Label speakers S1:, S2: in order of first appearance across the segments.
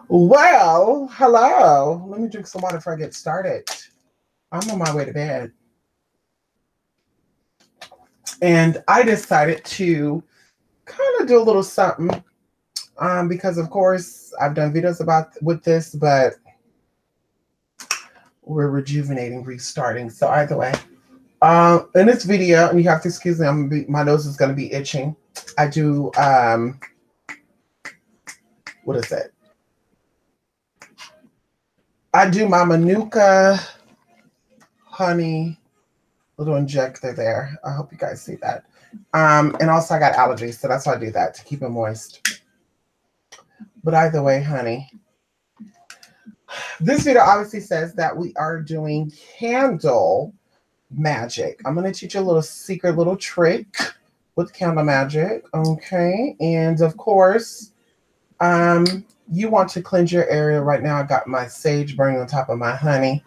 S1: Well, hello. Let me drink some water before I get started. I'm on my way to bed. And I decided to kind of do a little something. Because of course I've done videos about with this, but we're rejuvenating, restarting. So either way. In this video, and you have to excuse me, my nose is gonna be itching. I do what is it? I do my Manuka honey little injector there. I hope you guys see that. And also I got allergies, so that's why I do that, to keep it moist. But either way, honey, this video obviously says that we are doing candle magic. I'm going to teach you a little secret little trick with candle magic. Okay. And of course, you want to cleanse your area. Right now I got my sage burning on top of my honey.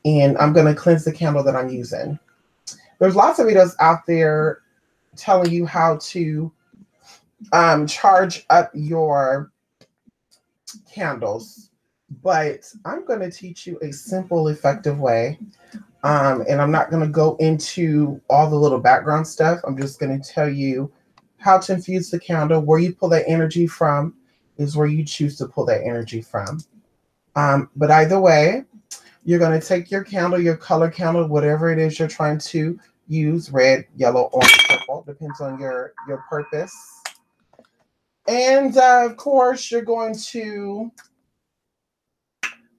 S1: And I'm going to cleanse the candle that I'm using. There's lots of videos out there telling you how to charge up your candles, but I'm going to teach you a simple, effective way. And I'm not going to go into all the little background stuff. I'm just going to tell you how to infuse the candle. Where you pull that energy from is where you choose to pull that energy from. But either way, you're going to take your candle, your color candle, whatever it is you're trying to use, red, yellow, orange, purple, depends on your purpose. And of course, you're going to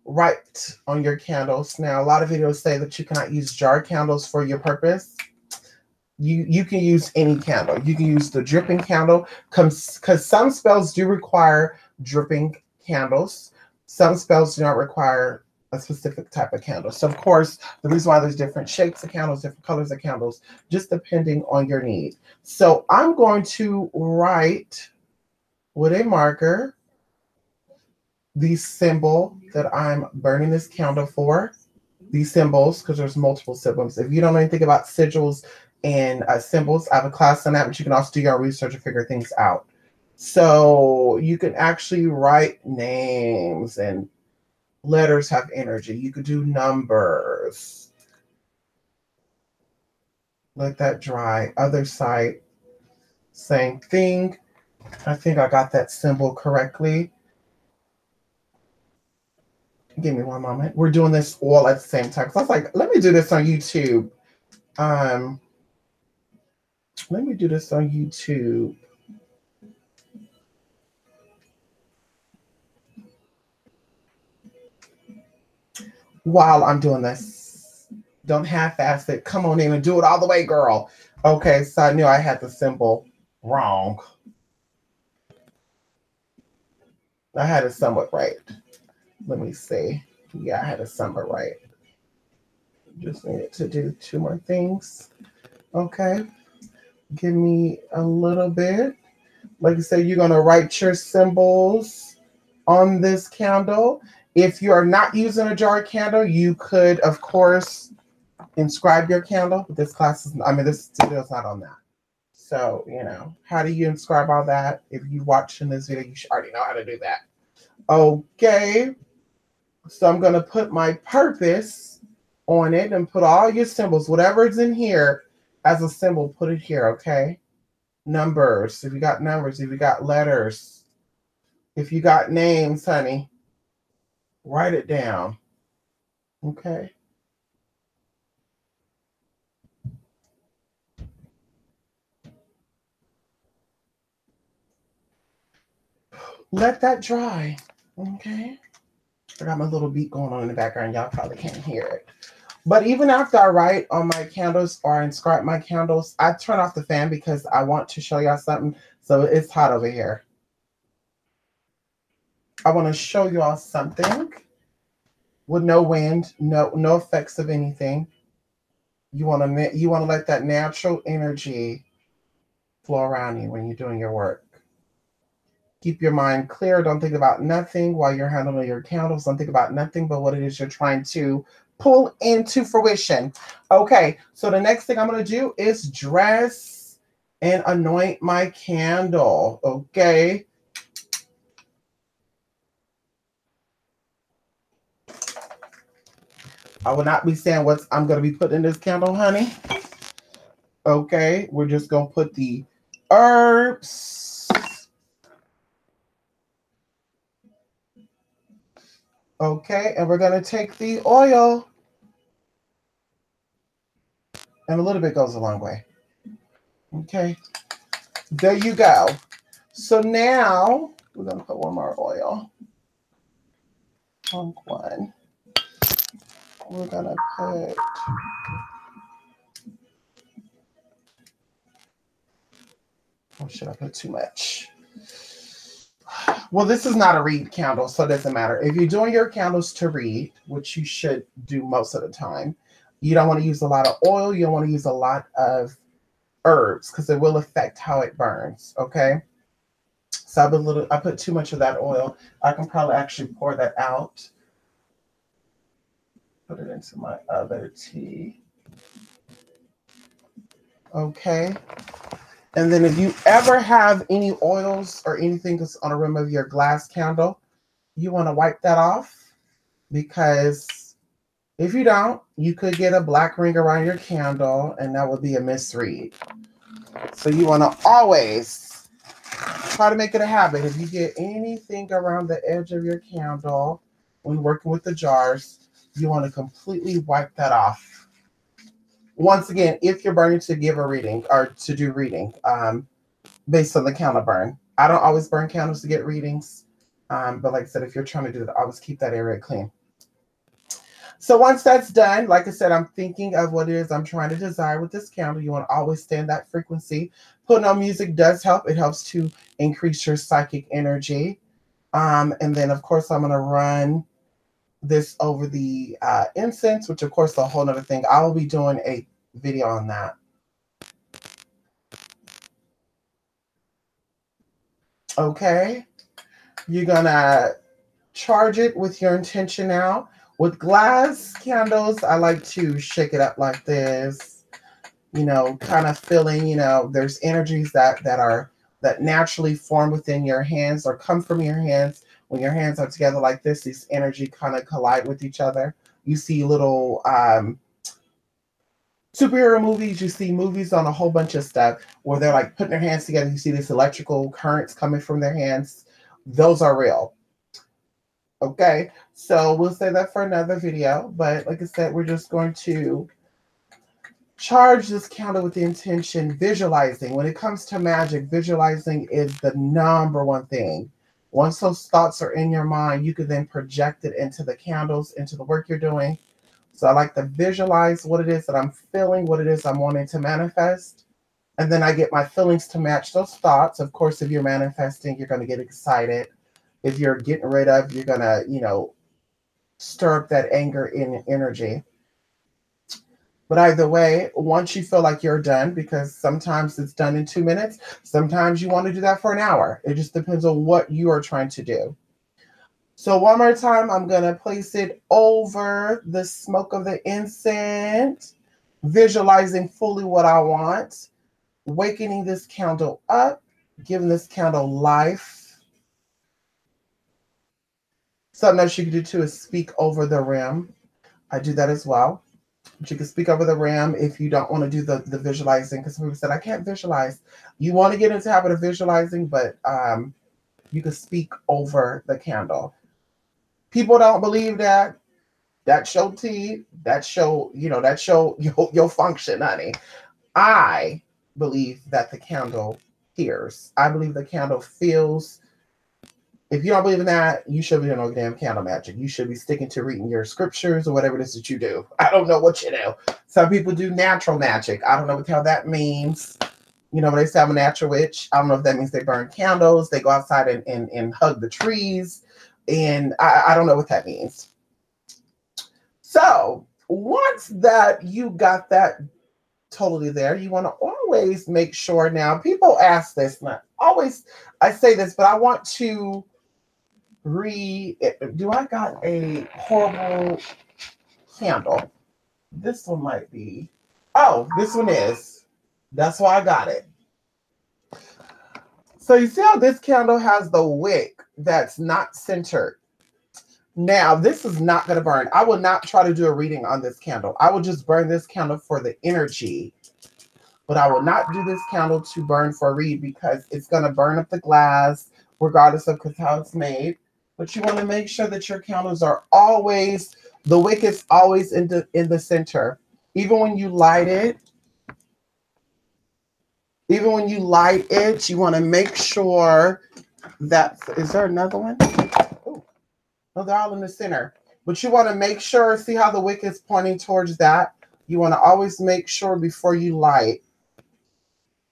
S1: write on your candles. Now, a lot of videos say that you cannot use jar candles for your purpose. You can use any candle. You can use the dripping candle, because some spells do require dripping candles. Some spells do not require a specific type of candle. So, of course, the reason why there's different shapes of candles, different colors of candles, just depending on your need. So, I'm going to write with a marker the symbol that I'm burning this candle for. These symbols, because there's multiple symbols. If you don't know anything about sigils and symbols, I have a class on that, but you can also do your own research and figure things out. So you can actually write names, and letters have energy. You could do numbers. Let that dry. Other side, same thing. I think I got that symbol correctly. Give me one moment. We're doing this all at the same time. So I was like, let me do this on YouTube. Let me do this on YouTube. While I'm doing this, don't half-ass it. Come on in and do it all the way, girl. Okay, so I knew I had the symbol wrong. I had it somewhat right. Let me see. Yeah, I had it somewhat right. Just needed to do 2 more things. Okay. Give me a little bit. Like I said, you're going to write your symbols on this candle. If you are not using a jar candle, you could, of course, inscribe your candle. But this class is, this video is not on that. So, how do you inscribe all that? If you're watching this video, you should already know how to do that. Okay. So I'm going to put my purpose on it and put all your symbols, whatever's in here as a symbol, put it here, okay? Numbers, if you got numbers, if you got letters, if you got names, honey, write it down, okay? Let that dry, okay? I got my little beat going on in the background. Y'all probably can't hear it. But even after I write on my candles or inscribe my candles, I turn off the fan because I want to show y'all something. So it's hot over here. I want to show y'all something with no wind, no effects of anything. You want to let that natural energy flow around you when you're doing your work. Keep your mind clear. Don't think about nothing while you're handling your candles. Don't think about nothing but what it is you're trying to pull into fruition. Okay, so the next thing I'm going to do is dress and anoint my candle. Okay. I will not be saying what I'm going to be putting in this candle, honey. Okay, we're just going to put the herbs. Okay, and we're going to take the oil. And a little bit goes a long way. Okay, there you go. So now we're going to put one more oil. One. We're going to put... Oh, should I put too much? Well, this is not a reed candle, so it doesn't matter. If you're doing your candles to read, which you should do most of the time, you don't want to use a lot of oil. You don't want to use a lot of herbs because it will affect how it burns, okay? So I put too much of that oil. I can probably actually pour that out. Put it into my other tea. Okay. And then if you ever have any oils or anything that's on the rim of your glass candle, you want to wipe that off, because if you don't, you could get a black ring around your candle and that would be a misread. So you want to always try to make it a habit. If you get anything around the edge of your candle when working with the jars, you want to completely wipe that off. Once again, if you're burning to give a reading or to do reading, based on the candle burn. I don't always burn candles to get readings. But like I said, if you're trying to do it, always keep that area clean. So once that's done, like I said, I'm thinking of what it is I'm trying to desire with this candle. You want to always stay in that frequency. Putting on music does help. It helps to increase your psychic energy. And then, of course, I'm going to run this over the incense, which, of course, is a whole other thing. I will be doing a video on that. Okay. You're going to charge it with your intention now. With glass candles, I like to shake it up like this, you know, kind of feeling, you know, there's energies that naturally form within your hands or come from your hands. When your hands are together like this, these energy kind of collide with each other. You see little superhero movies, you see movies on a whole bunch of stuff where they're like putting their hands together. You see these electrical currents coming from their hands. Those are real. Okay, so we'll say that for another video. But like I said, we're just going to charge this candle with the intention, visualizing. When it comes to magic, visualizing is the #1 thing. Once those thoughts are in your mind, you can then project it into the candles, into the work you're doing. So I like to visualize what it is that I'm feeling, what it is I'm wanting to manifest. And then I get my feelings to match those thoughts. Of course, if you're manifesting, you're going to get excited. If you're getting rid of, you're going to, you know, stir up that anger in energy. But either way, once you feel like you're done, because sometimes it's done in 2 minutes, sometimes you want to do that for an hour. It just depends on what you are trying to do. So one more time, I'm going to place it over the smoke of the incense, visualizing fully what I want, awakening this candle up, giving this candle life. Something else you can do too is speak over the rim. I do that as well. But you can speak over the rim if you don't want to do the visualizing, because people said, I can't visualize. You want to get into the habit of visualizing, but you can speak over the candle. People don't believe that. That show tea, that show, you know, that show your function, honey. I believe that the candle hears. I believe the candle feels. If you don't believe in that, you should be doing no damn candle magic. You should be sticking to reading your scriptures or whatever it is that you do. I don't know what you do. Some people do natural magic. I don't know what the hell that means. You know, when they say I'm a natural witch, I don't know if that means they burn candles, they go outside and hug the trees. And I don't know what that means. So once that you got that totally there, you want to always make sure. Now, people ask this, not always I say this, but I want to do I got a horrible candle? This one might be. Oh, this one is. That's why I got it. So you see how this candle has the wick that's not centered. Now, this is not going to burn. I will not try to do a reading on this candle. I will just burn this candle for the energy, but I will not do this candle to burn for a read because it's going to burn up the glass regardless of how it's made. But you want to make sure that your candles are always, the wick is always in the center. Even when you light it, you want to make sure that, is there another one? Oh, no, they're all in the center. But you want to make sure, see how the wick is pointing towards that? You want to always make sure before you light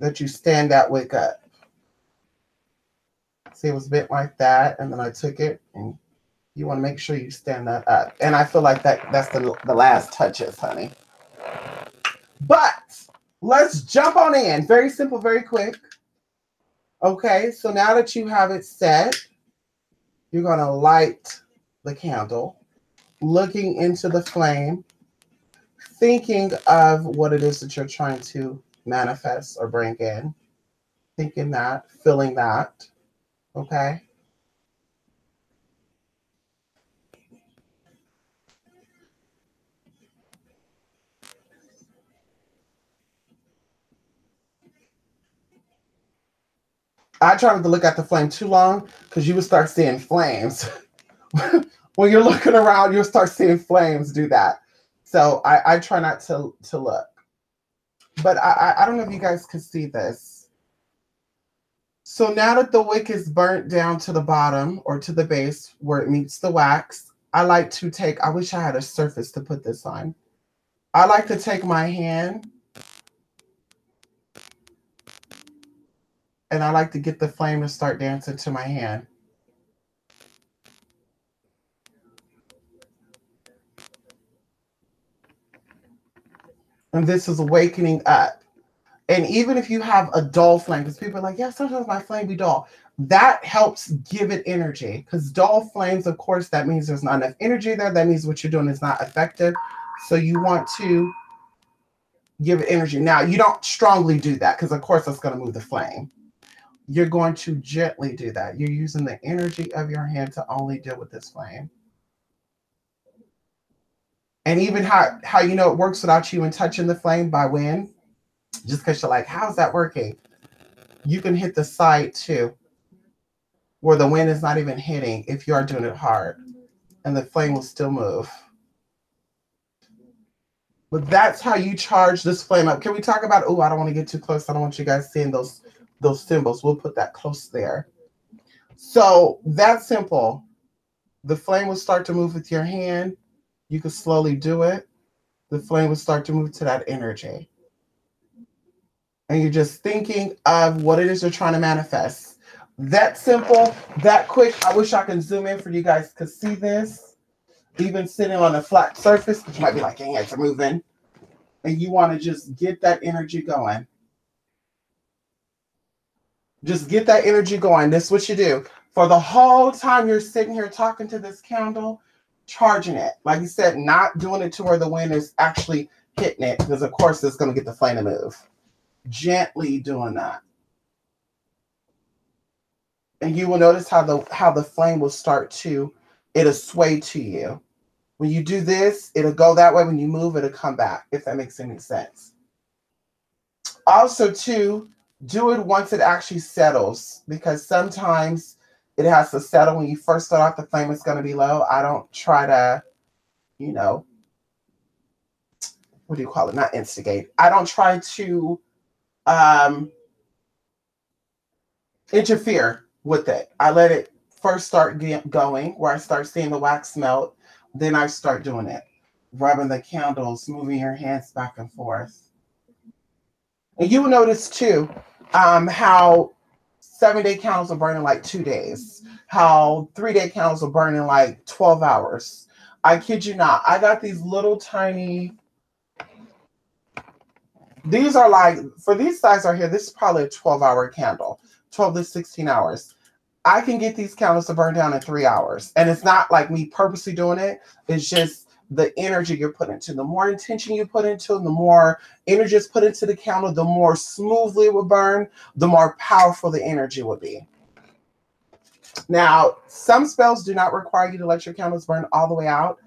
S1: that you stand that wick up. See, it was bent like that, and then I took it, and you want to make sure you stand that up. And I feel like that's the last touches, honey. But let's jump on in. Very simple, very quick. Okay, so now that you have it set, you're going to light the candle, looking into the flame, thinking of what it is that you're trying to manifest or bring in. Thinking that, feeling that. Okay. I try not to look at the flame too long because you would start seeing flames. When you're looking around, you'll start seeing flames do that. So I try not to look. But I don't know if you guys can see this. So now that the wick is burnt down to the bottom or to the base where it meets the wax, I like to take, I wish I had a surface to put this on. I like to take my hand and I like to get the flame to start dancing to my hand. And this is awakening up. And even if you have a dull flame, because people are like, yeah, sometimes my flame be dull. That helps give it energy. Because dull flames, of course, that means there's not enough energy there. That means what you're doing is not effective. So you want to give it energy. Now, you don't strongly do that because, of course, that's going to move the flame. You're going to gently do that. You're using the energy of your hand to only deal with this flame. And even how you know it works without you even touching the flame by wind, just because you're like, how's that working? You can hit the side too, where the wind is not even hitting if you are doing it hard, and the flame will still move. But that's how you charge this flame up. Can we talk about, oh, I don't want to get too close. I don't want you guys seeing those symbols. We'll put that close there. So that's simple. The flame will start to move with your hand. You can slowly do it. The flame will start to move to that energy. And you're just thinking of what it is you're trying to manifest. That simple, that quick. I wish I could zoom in for you guys to see this. Even sitting on a flat surface, which might be like your hands are moving. And you want to just get that energy going. Just get that energy going. This is what you do. For the whole time you're sitting here talking to this candle, charging it. Like you said, not doing it to where the wind is actually hitting it, because of course it's going to get the flame to move. Gently doing that. And you will notice how the flame will start to, it'll sway to you. When you do this, it'll go that way. When you move, it'll come back, if that makes any sense. Also, too, do it once it actually settles, because sometimes it has to settle. When you first start off, the flame is going to be low. I don't try to, you know, what do you call it? Not instigate. I don't try to interfere with it. I let it first start going, where I start seeing the wax melt. Then I start doing it, rubbing the candles, moving your hands back and forth. And you will notice too how 7-day candles are burning like 2 days, how 3-day candles are burning like 12 hours. I kid you not. I got these little tiny, these are like, for these size right here, this is probably a 12-hour candle, 12 to 16 hours. I can get these candles to burn down in 3 hours. And it's not like me purposely doing it. It's just the energy you're putting into. The more intention you put into it, the more energy is put into the candle, the more smoothly it will burn, the more powerful the energy will be. Now, some spells do not require you to let your candles burn all the way out.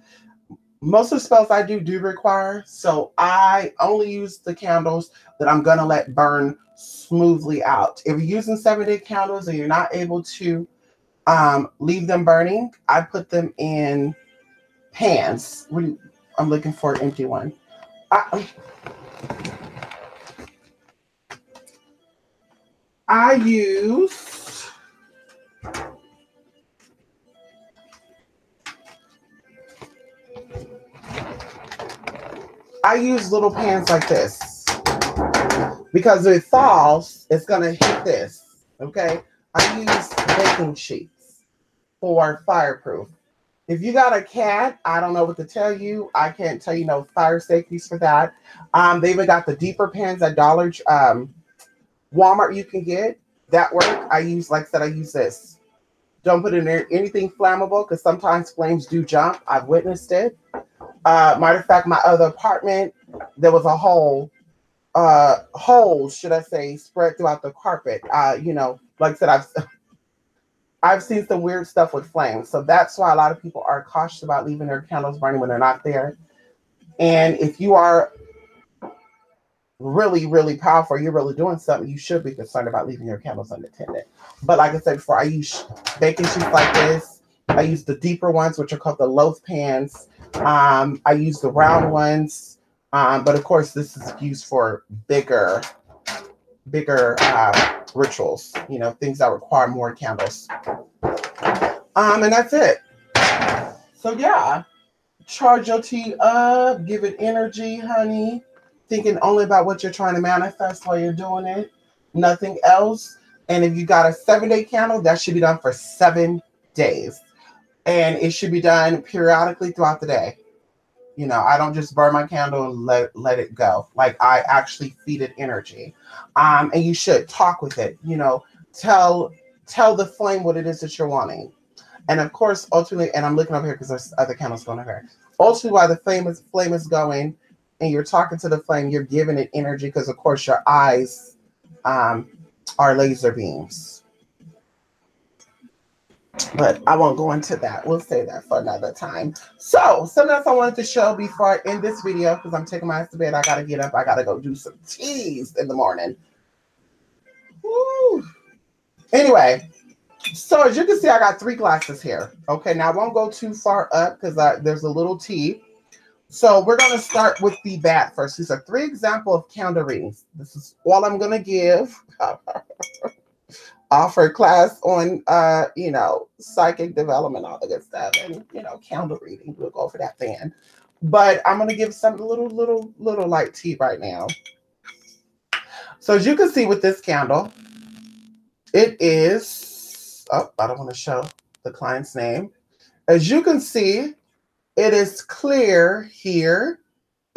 S1: Most of the spells I do require, so I only use the candles that I'm going to let burn smoothly out. If you're using 7-day candles and you're not able to leave them burning, I put them in pans. I'm looking for an empty one. I use little pans like this because if it falls, it's gonna hit this. Okay, I use baking sheets for fireproof. If you got a cat, I don't know what to tell you. I can't tell you no fire safeties for that. They even got the deeper pans at Walmart you can get that work. I use, like I said, I use this. Don't put in there anything flammable because sometimes flames do jump. I've witnessed it. Matter of fact, my other apartment, there was a hole, should I say, spread throughout the carpet. You know, like I said, I've seen some weird stuff with flames. So that's why a lot of people are cautious about leaving their candles burning when they're not there. And if you are really, really powerful, you're really doing something, you should be concerned about leaving your candles unattended. But like I said before, I use baking sheets like this. I use the deeper ones, which are called the loaf pans. I use the round ones. But of course, this is used for bigger rituals, you know, things that require more candles. And that's it. So yeah, charge your tea up, give it energy, honey. Thinking only about what you're trying to manifest while you're doing it, nothing else. And if you got a 7-day candle, that should be done for 7 days. And it should be done periodically throughout the day. You know, I don't just burn my candle and let it go. Like, I actually feed it energy. And you should talk with it, you know, tell the flame what it is that you're wanting. And of course, ultimately, and I'm looking over here because there's other candles going over here. Ultimately, while the flame is going, and you're talking to the flame, you're giving it energy because, of course, your eyes are laser beams. But I won't go into that. We'll save that for another time. So, something else I wanted to show before I end this video, because I'm taking my ass to bed. I got to get up. I got to go do some teas in the morning. Woo. Anyway, so as you can see, I got 3 glasses here. Okay, now I won't go too far up because there's a little tea. So we're going to start with the bat first. These are 3 examples of candle readings. This is all I'm going to give. Offer class on, you know, psychic development, all the good stuff. And, you know, candle reading. We'll go for that then. But I'm going to give some little light tea right now. So as you can see with this candle, it is, oh, I don't want to show the client's name. As you can see, it is clear here,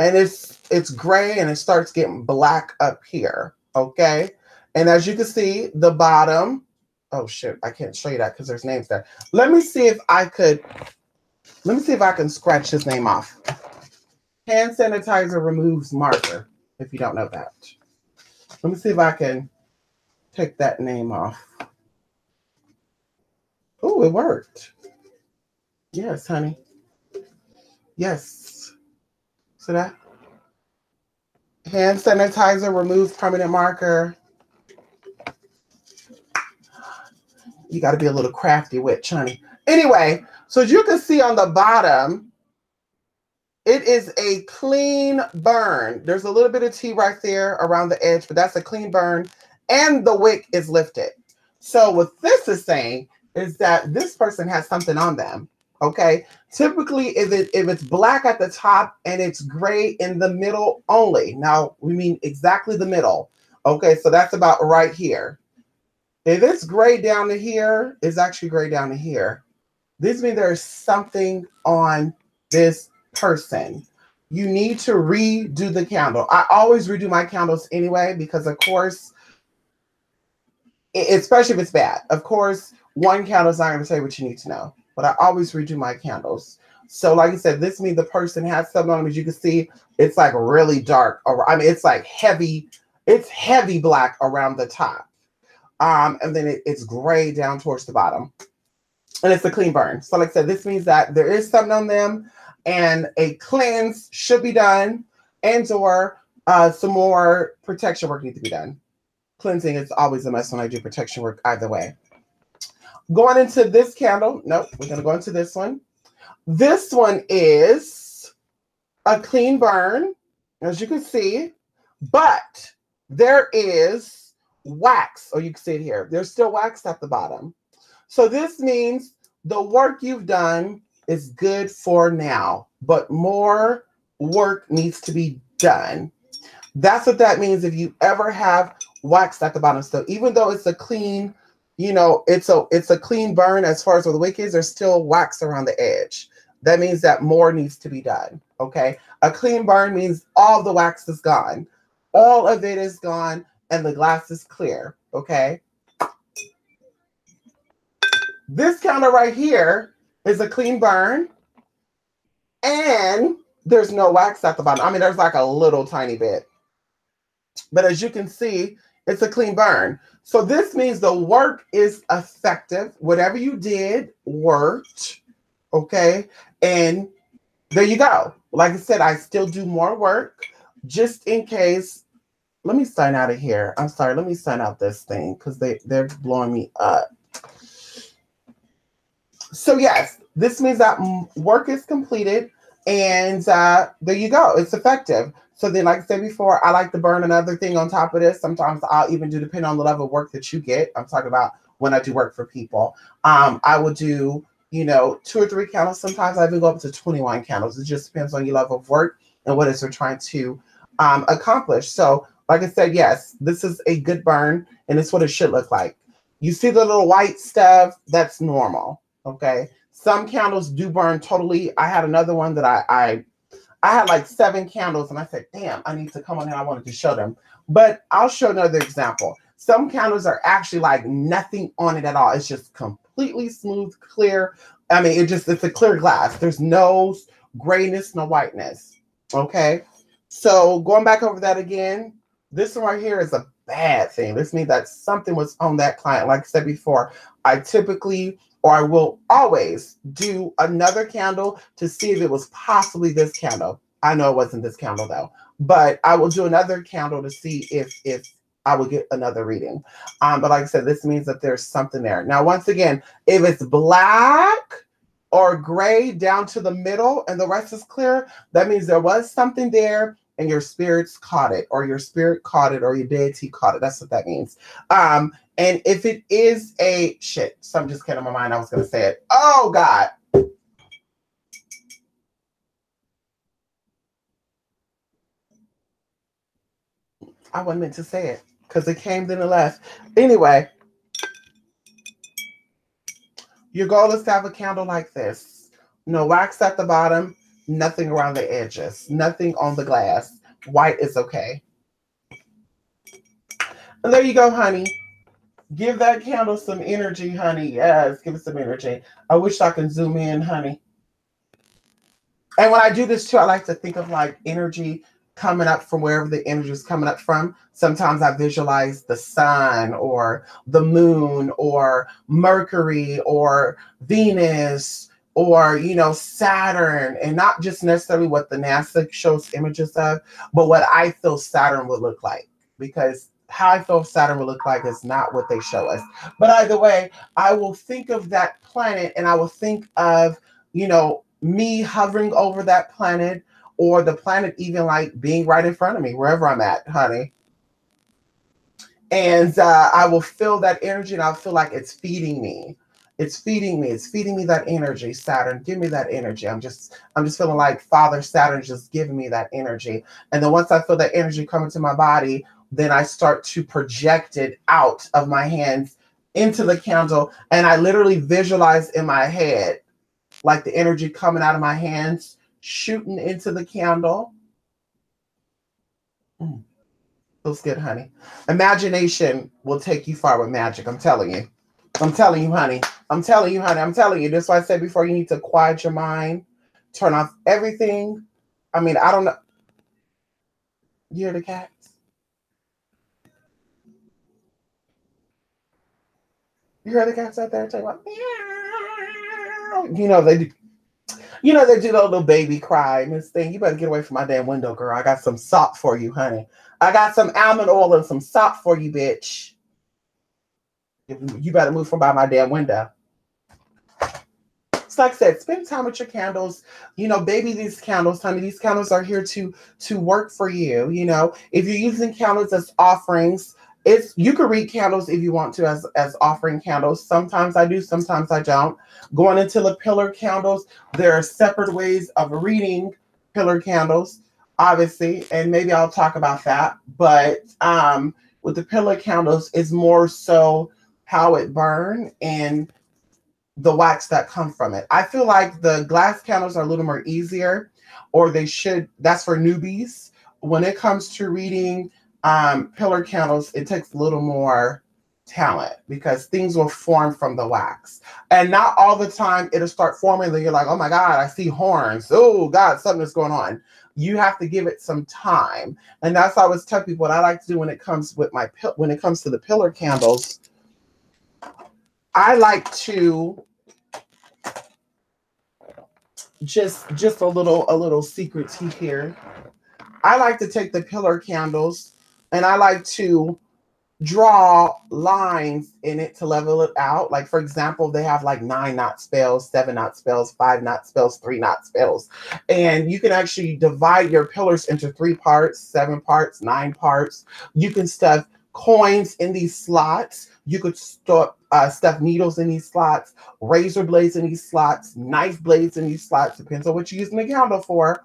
S1: and it's gray, and it starts getting black up here, okay? And as you can see, the bottom, oh shit, I can't show you that because there's names there. Let me see if I can scratch his name off. Hand sanitizer removes marker, if you don't know that. Let me see if I can take that name off. Oh, it worked. Yes, honey. Yes. So that hand sanitizer removes permanent marker. You got to be a little crafty with, honey. Anyway, so as you can see on the bottom, it is a clean burn. There's a little bit of tea right there around the edge, but that's a clean burn. And the wick is lifted. So what this is saying is that this person has something on them. Okay, typically if it's black at the top and it's gray in the middle only. Now we mean exactly the middle. Okay, so that's about right here. If it's gray down to here, it's actually gray down to here. This means there's something on this person. You need to redo the candle. I always redo my candles anyway because, of course, especially if it's bad. Of course, one candle is not going to tell you what you need to know. But I always redo my candles. So like I said, this means the person has something on them. As you can see, it's like really dark. Or I mean, it's like heavy. It's heavy black around the top. And then it's gray down towards the bottom. and it's a clean burn. So like I said, this means that there is something on them and a cleanse should be done, and or some more protection work needs to be done. Cleansing is always a mess when I do protection work either way. Going into this candle, nope, we're going to go into this one. This one is a clean burn, as you can see, but there is wax, or you can see it here. There's still wax at the bottom. So this means the work you've done is good for now, but more work needs to be done. That's what that means if you ever have wax at the bottom. So even though it's a clean, it's a clean burn as far as where the wick is, there's still wax around the edge. That means that more needs to be done. Okay. A clean burn means all the wax is gone. All of it is gone and the glass is clear. Okay. This candle right here is a clean burn and there's no wax at the bottom. I mean, there's like a little tiny bit. But as you can see, it's a clean burn. So this means the work is effective. Whatever you did worked. Okay. And there you go. Like I said, I still do more work just in case. Let me sign out of here. I'm sorry. Let me sign out this thing because they're blowing me up. So yes, this means that work is completed and there you go. It's effective. So then, like I said before, I like to burn another thing on top of this. Sometimes I'll even do, depending on the level of work that you get. I'm talking about when I do work for people. I will do, 2 or 3 candles. Sometimes I even go up to 21 candles. It just depends on your level of work and what it is you're trying to accomplish. So like I said, yes, this is a good burn and it's what it should look like. You see the little white stuff, that's normal. Okay. Some candles do burn totally. I had another one that I had like 7 candles and I said, damn, I need to come on here. I wanted to show them, but I'll show another example. Some candles are actually like nothing on it at all. It's just completely smooth, clear. I mean, it's a clear glass. There's no grayness, no whiteness. Okay. So going back over that again, this one right here is a bad thing. This means that something was on that client. Like I said before, I typically, or I will always do another candle to see if it was possibly this candle. I know it wasn't this candle though, but I will do another candle to see if I will get another reading. But like I said, this means that there's something there. Now, once again, if it's black or gray down to the middle and the rest is clear, that means there was something there and your spirits caught it, or your spirit caught it, or your deity caught it. That's what that means. And if it is a something just came to my mind. I was going to say it. Oh, God. I wasn't meant to say it because it came then and left. Anyway, your goal is to have a candle like this. No wax at the bottom, nothing around the edges, nothing on the glass. White is okay. And there you go, honey. Give that candle some energy, honey. Yes, give it some energy. I wish I could zoom in, honey. And when I do this too, I like to think of like energy coming up from wherever the energy is coming up from. Sometimes I visualize the sun or the moon or Mercury or Venus or, Saturn, and not just necessarily what the NASA shows images of, but what I feel Saturn would look like, because how I feel Saturn will look like is not what they show us. But either way, I will think of that planet and I will think of, me hovering over that planet, or the planet even like being right in front of me, wherever I'm at, honey. And I will feel that energy and I'll feel like it's feeding me. It's feeding me. It's feeding me that energy. Saturn, give me that energy. I'm just feeling like Father Saturn just giving me that energy. And then once I feel that energy come into my body, then I start to project it out of my hands into the candle. And I literally visualize in my head, like the energy coming out of my hands, shooting into the candle. Feels good, honey. Imagination will take you far with magic. I'm telling you. I'm telling you, honey. I'm telling you, honey. I'm telling you. That's why I said before, you need to quiet your mind, turn off everything. I mean, I don't know. You hear the cats? You hear the cats out there talking about, meow. You know, they do. You know, they do the little baby cry. Miss Thing, you better get away from my damn window, girl. I got some salt for you, honey. I got some almond oil and some salt for you, bitch. You better move from by my damn window. It's like I said, spend time with your candles. You know, baby these candles, honey. These candles are here to work for you. You know, if you're using candles as offerings, it's you can read candles if you want to as offering candles. Sometimes I do, sometimes I don't. Going into the pillar candles, there are separate ways of reading pillar candles, obviously, and maybe I'll talk about that. But with the pillar candles, it's more so how it burn and the wax that come from it. I feel like the glass candles are a little more easier, or they should. That's for newbies. When it comes to reading pillar candles, it takes a little more talent because things will form from the wax, and not all the time it'll start forming. Then you're like, oh my God, I see horns. Oh God, something is going on. You have to give it some time, and that's what I always tell people what I like to do when it comes with when it comes to the pillar candles. I like to just a little secret tea here. I like to take the pillar candles and I like to draw lines in it to level it out. Like for example, they have like 9-knot spells, 7-knot spells, 5-knot spells, 3-knot spells. And you can actually divide your pillars into 3 parts, 7 parts, 9 parts. You can stuff coins in these slots. You could stuff needles in these slots, razor blades in these slots, knife blades in these slots. Depends on what you're using the candle for.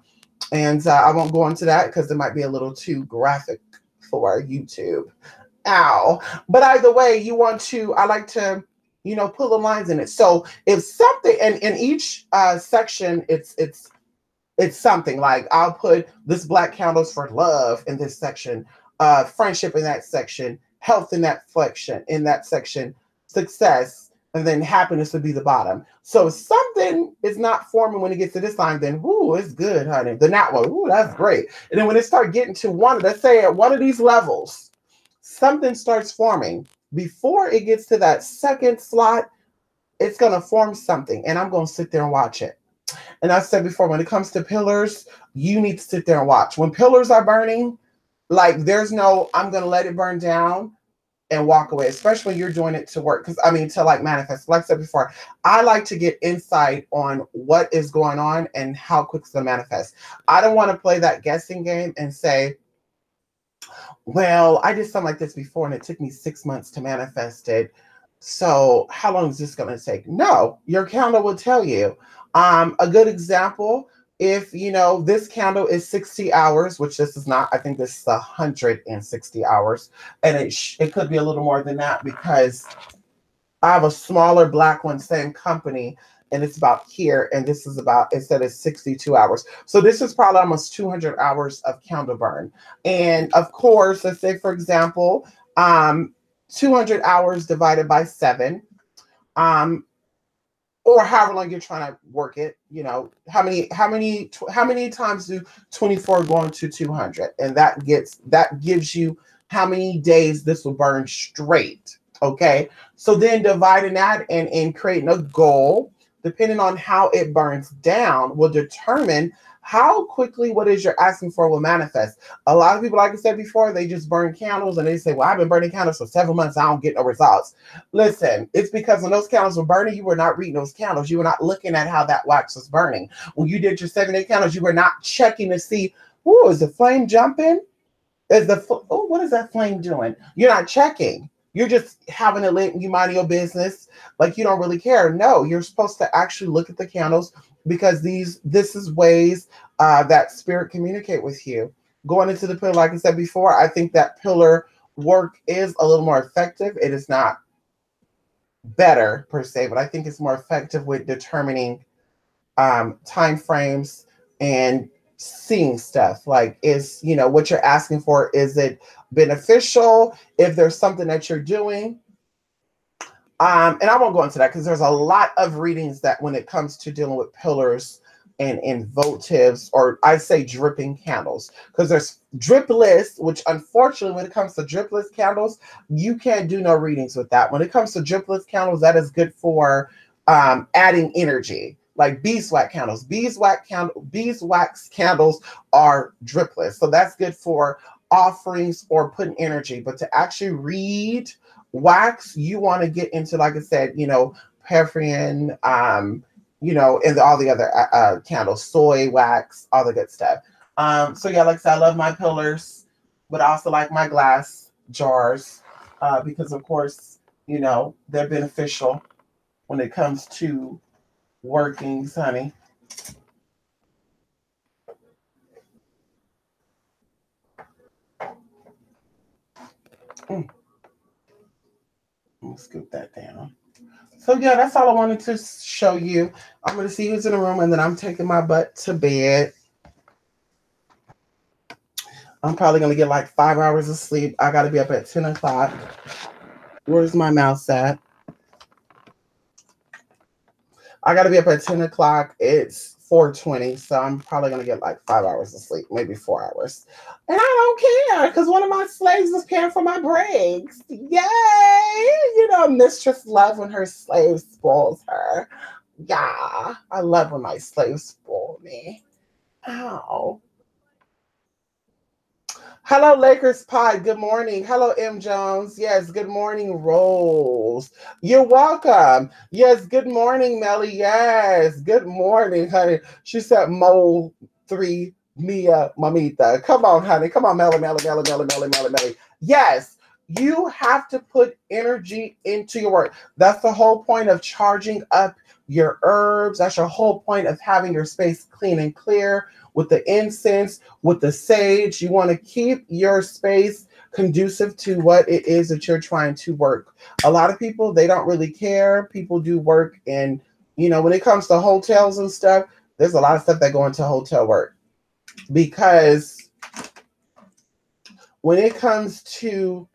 S1: And I won't go into that because it might be a little too graphic for YouTube. Ow. But either way, you want to, I like to, you know, put the lines in it. So if something, and in each section, it's something like I'll put this black candles for love in this section, friendship in that section, health in that section, success, and then happiness would be the bottom. So if something is not forming when it gets to this line, then ooh, it's good, honey. Then that one, ooh, that's great. And then when it starts getting to one, let's say at one of these levels, something starts forming. Before it gets to that second slot, it's going to form something, and I'm going to sit there and watch it. And I said before, when it comes to pillars, you need to sit there and watch. When pillars are burning, like there's no, I'm going to let it burn down and walk away, especially when you're doing it to work. Because I mean, to like manifest, like I said before, I like to get insight on what is going on and how quick it's going to manifest. I don't want to play that guessing game and say, well, I did something like this before and it took me 6 months to manifest it. So how long is this going to take? No, your candle will tell you. A good example, if you know this candle is 60 hours, which this is not, I think this is 160 hours, and it could be a little more than that because I have a smaller black one, same company, and it's about here, and this is about, it said it's 62 hours. So this is probably almost 200 hours of candle burn. And of course, let's say for example, 200 hours divided by 7, or however long you're trying to work it, you know, how many times do 24 go into 200? And that gives you how many days this will burn straight. Okay. So then dividing that and creating a goal, depending on how it burns down, will determine how quickly what is you're asking for will manifest. A lot of people, like I said before, they just burn candles and they say, well, I've been burning candles for 7 months. I don't get no results. Listen, it's because when those candles were burning, you were not reading those candles. You were not looking at how that wax was burning. When you did your 7-day candles, you were not checking to see, oh, is the flame jumping? What is that flame doing? You're not checking. You're just having it lit and you mind your business. Like you don't really care. No, you're supposed to actually look at the candles because this is ways that spirit communicate with you. Going into the pillar, like I said before, I think that pillar work is a little more effective. It is not better per se, but I think it's more effective with determining time frames and seeing stuff. Like, is, you know, what you're asking for, is it beneficial? If there's something that you're doing, and I won't go into that because there's a lot of readings that when it comes to dealing with pillars and votives, or I say dripping candles, because there's dripless, which unfortunately when it comes to dripless candles, you can't do no readings with that. When it comes to dripless candles, that is good for adding energy. Like beeswax candles. Beeswax candles are dripless. So that's good for offerings or putting energy. But to actually read wax, you want to get into, like I said, paraffin, and all the other candles, soy wax, all the good stuff. So yeah, like I said, I love my pillars, but I also like my glass jars because, of course, they're beneficial when it comes to workings, honey. Mm, let me scoop that down. So yeah, that's all I wanted to show you. I'm going to see who's in the room, and then I'm taking my butt to bed. I'm probably going to get like 5 hours of sleep. I got to be up at 10 o'clock. Where's my mouse at? I got to be up at 10 o'clock. It's 4:20, so I'm probably going to get like 5 hours of sleep, maybe 4 hours. And I don't care because one of my slaves is paying for my breaks. Yay! Mistress love when her slave spoils her. Yeah, I love when my slaves spoil me. Ow. Hello, Lakers Pod. Good morning. Hello, M. Jones. Yes, good morning, Rose. You're welcome. Yes, good morning, Melly. Yes, good morning, honey. She said, Mole 3, Mia, Mamita. Come on, honey. Come on, Melly, Melly, Melly, Melly, Melly, Melly, Melly. Yes, you have to put energy into your work. That's the whole point of charging up your herbs. That's your whole point of having your space clean and clear with the incense, with the sage. You want to keep your space conducive to what it is that you're trying to work. A lot of people, they don't really care. People do work and, when it comes to hotels and stuff, there's a lot of stuff that go into hotel work. Because when it comes to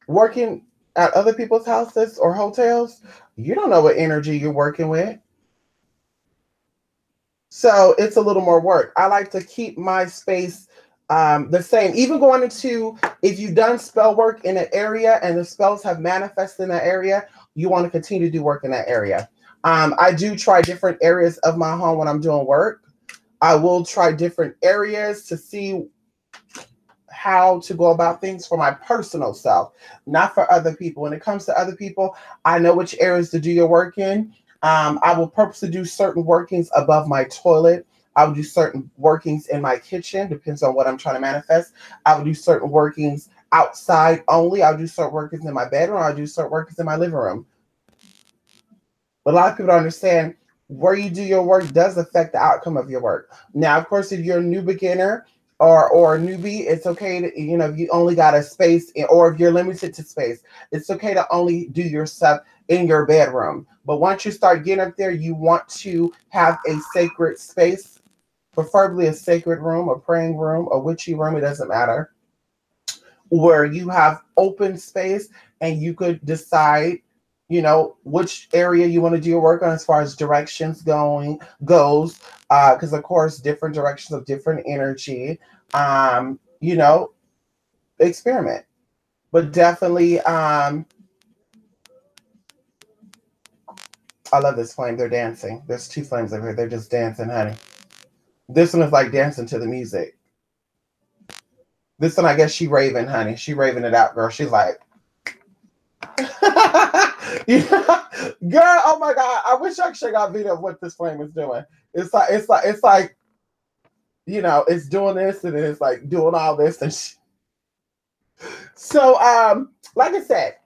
S1: working at other people's houses or hotels, you don't know what energy you're working with. So it's a little more work. I like to keep my space the same. Even going into, if you've done spell work in an area and the spells have manifested in that area, you want to continue to do work in that area. I do try different areas of my home when I'm doing work. I will try different areas to see how to go about things for my personal self, not for other people. When it comes to other people, I know which areas to do your work in. I will purposely do certain workings above my toilet. I will do certain workings in my kitchen, depends on what I'm trying to manifest. I will do certain workings outside only. I'll do certain workings in my bedroom. I'll do certain workings in my living room. But a lot of people don't understand where you do your work does affect the outcome of your work. Now, of course, if you're a new beginner or a newbie, it's okay to, if you only got a space or if you're limited to space, it's okay to only do your stuff in your bedroom. But once you start getting up there, you want to have a sacred space, preferably a sacred room, a praying room, a witchy room, it doesn't matter, where you have open space and you could decide which area you want to do your work on as far as directions goes, because of course different directions of different energy, experiment. But definitely, I love this flame. They're dancing. There's two flames over here. They're just dancing, honey. This one is like dancing to the music. This one, I guess she raving, honey. She raving it out, girl. She's like, girl, oh my God. I wish I could got a video of what this flame is doing. It's like, it's doing this and it's like doing all this. And so, like I said,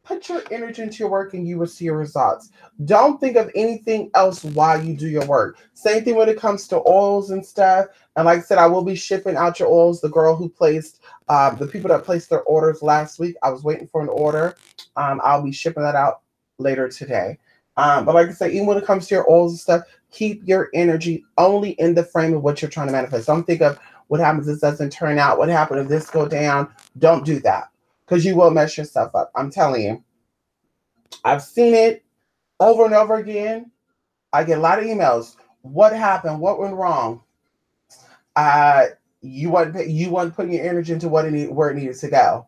S1: put your energy into your work and you will see your results. Don't think of anything else while you do your work. Same thing when it comes to oils and stuff. And like I said, I will be shipping out your oils. The girl who placed, the people that placed their orders last week, I was waiting for an order. I'll be shipping that out later today. But like I said, even when it comes to your oils and stuff, keep your energy only in the frame of what you're trying to manifest. Don't think of what happens if this doesn't turn out. What happened if this go down? Don't do that because you will mess yourself up. I'm telling you. I've seen it over and over again. I get a lot of emails. What happened? What went wrong? You weren't putting your energy into where it needed to go.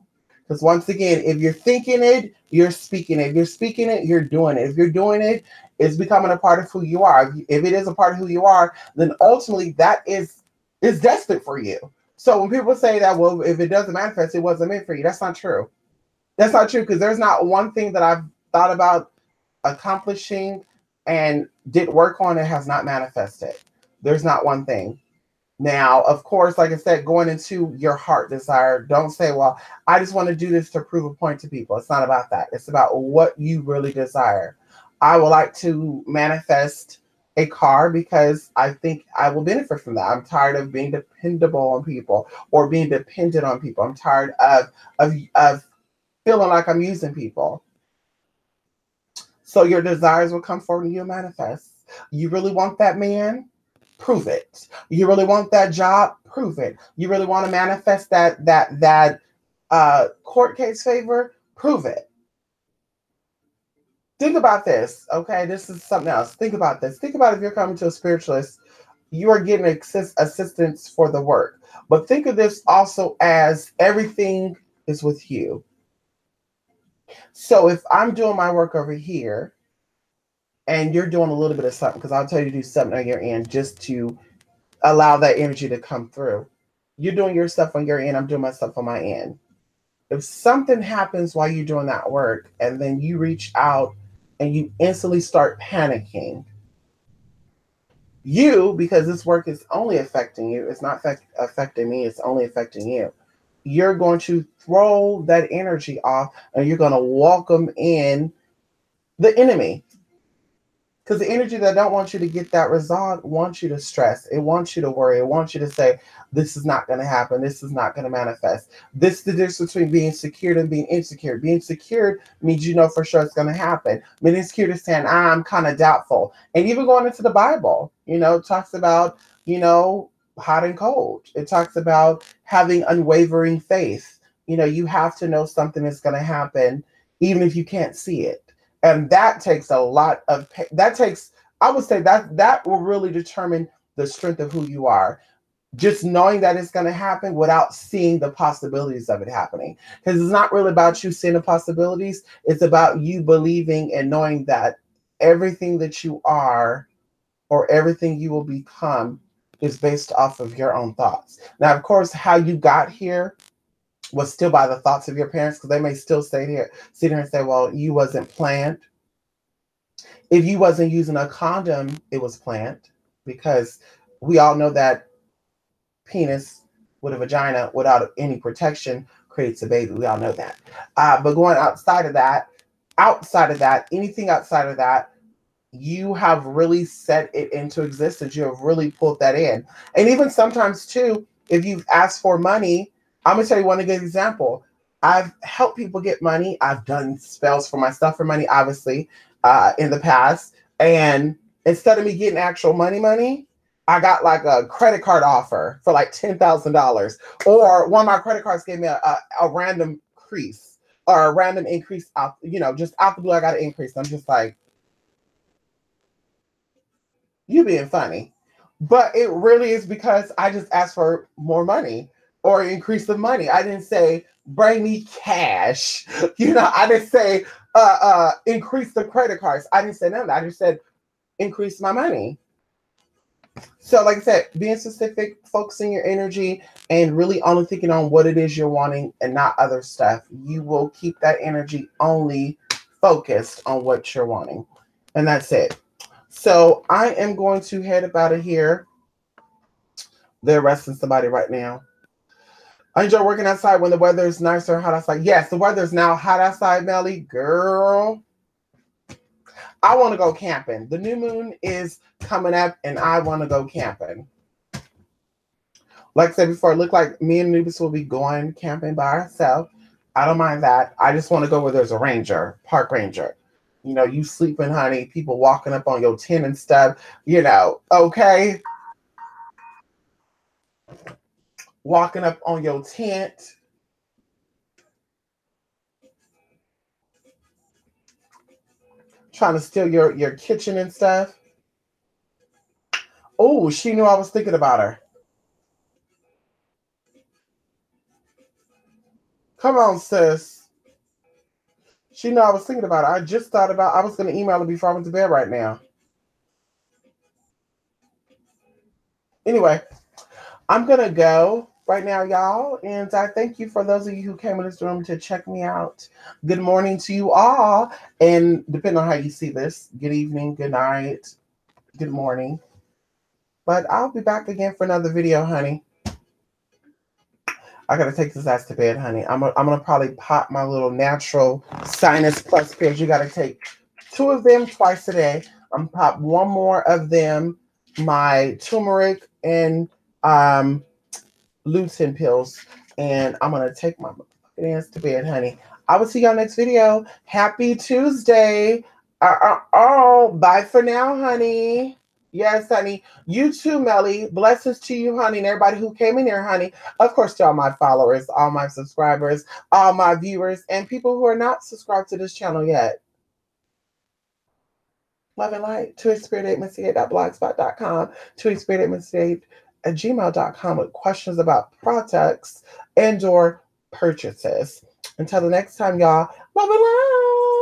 S1: Because once again, if you're thinking it, you're speaking it. If you're speaking it, you're doing it. If you're doing it, it's becoming a part of who you are. If it is a part of who you are, then ultimately that is destined for you. So when people say that, well, if it doesn't manifest, it wasn't meant for you. That's not true. That's not true, because there's not one thing that I've thought about accomplishing and did work on it has not manifested. There's not one thing. Now, of course, like I said, going into your heart desire, don't say, well, I just want to do this to prove a point to people. It's not about that. It's about what you really desire. I would like to manifest a car because I think I will benefit from that. I'm tired of being dependable on people or being dependent on people. I'm tired of feeling like I'm using people. So your desires will come forward and you'll manifest. You really want that man? Prove it. You really want that job? Prove it. You really want to manifest that court case favor? Prove it. Think about this, okay? This is something else. Think about this. Think about if you're coming to a spiritualist, you are getting assistance for the work. But think of this also as everything is with you. So if I'm doing my work over here and you're doing a little bit of something, because I'll tell you to do something on your end just to allow that energy to come through. You're doing your stuff on your end. I'm doing my stuff on my end. If something happens while you're doing that work and then you reach out and you instantly start panicking, because this work is only affecting you, it's not affecting me, it's only affecting you. You're going to throw that energy off and you're going to welcome in the enemy. Because the energy that don't want you to get that resolved wants you to stress. It wants you to worry. It wants you to say, this is not going to happen. This is not going to manifest. This is the difference between being secured and being insecure. Being secured means you know for sure it's going to happen. Being insecure is saying, I'm kind of doubtful. And even going into the Bible, it talks about, hot and cold. It talks about having unwavering faith. You have to know something is going to happen, even if you can't see it. And that takes a lot of, I would say that will really determine the strength of who you are. Just knowing that it's going to happen without seeing the possibilities of it happening. Because it's not really about you seeing the possibilities. It's about you believing and knowing that everything that you are or everything you will become is based off of your own thoughts. Now, of course, how you got here was still by the thoughts of your parents, because they may still sit here and say, well, you wasn't planned. If you wasn't using a condom, it was planned, because we all know that penis with a vagina without any protection creates a baby. We all know that. But going outside of that, anything outside of that, you have really set it into existence. You have really pulled that in. And even sometimes too, if you've asked for money, I'm going to tell you one good example. I've helped people get money. I've done spells for myself for money, obviously, in the past. And instead of me getting actual money, I got like a credit card offer for like $10,000. Or one of my credit cards gave me a random increase or a random increase, just out the blue, I got an increase. I'm just like, you being funny. But it really is because I just asked for more money or increase the money. I didn't say, bring me cash. I didn't say, increase the credit cards. I didn't say none of that. I just said, increase my money. So like I said, being specific, focusing your energy, and really only thinking on what it is you're wanting and not other stuff, you will keep that energy only focused on what you're wanting. And that's it. So I am going to head up out of here. They're arresting somebody right now. I enjoy working outside when the weather is nicer and hot outside. Yes, the weather is now hot outside, Melly. Girl, I want to go camping. The new moon is coming up and I want to go camping. Like I said before, it looked like me and Nubis will be going camping by ourselves. I don't mind that. I just want to go where there's a ranger, park ranger. You sleeping, honey, people walking up on your tent and stuff, okay? Walking up on your tent. Trying to steal your kitchen and stuff. Oh, she knew I was thinking about her. Come on, sis. She know I was thinking about it. I just thought about I was going to email her before I went to bed right now. Anyway, I'm going to go right now, y'all. And I thank you for those of you who came in this room to check me out. Good morning to you all. And depending on how you see this, good evening, good night, good morning. But I'll be back again for another video, honey. I gotta take this ass to bed, honey. I'm gonna probably pop my little natural sinus plus pills. You gotta take 2 of them twice a day. I'm gonna pop 1 more of them, my turmeric and lutein pills, and I'm gonna take my ass to bed, honey. I will see y'all next video. Happy Tuesday. Oh, bye for now, honey. Yes, honey. You too, Melly. Blessings to you, honey, and everybody who came in here, honey. Of course, to all my followers, all my subscribers, all my viewers, and people who are not subscribed to this channel yet. Love and light. TwitchSpirit8Missy8.blogspot.com. TwitchSpirit8Missy8@gmail.com with questions about products and or purchases. Until the next time, y'all. Love and light.